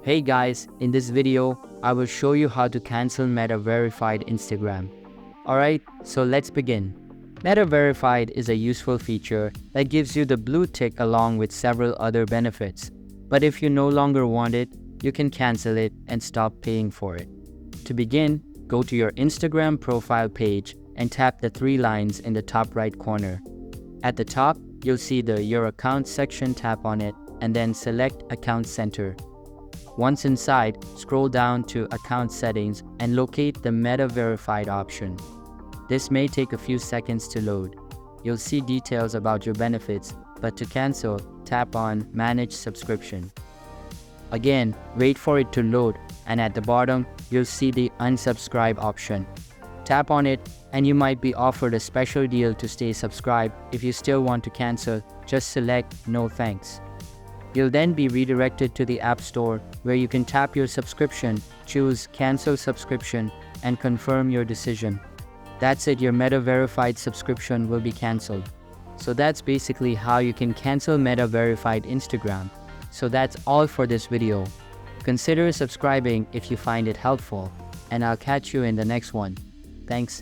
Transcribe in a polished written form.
Hey guys, in this video, I will show you how to cancel Meta Verified Instagram. Alright, so let's begin. Meta Verified is a useful feature that gives you the blue tick along with several other benefits. But if you no longer want it, you can cancel it and stop paying for it. To begin, go to your Instagram profile page and tap the three lines in the top right corner. At the top, you'll see the Your Account section. Tap on it and then select Account Center. Once inside, scroll down to Account Settings and locate the Meta Verified option. This may take a few seconds to load. You'll see details about your benefits, but to cancel, tap on Manage Subscription. Again, wait for it to load, and at the bottom, you'll see the Unsubscribe option. Tap on it, and you might be offered a special deal to stay subscribed. If you still want to cancel, just select No Thanks. You'll then be redirected to the App Store, where you can tap your subscription, choose Cancel Subscription, and confirm your decision. That's it, your Meta Verified subscription will be cancelled. So that's basically how you can cancel Meta Verified Instagram. So that's all for this video. Consider subscribing if you find it helpful, and I'll catch you in the next one. Thanks.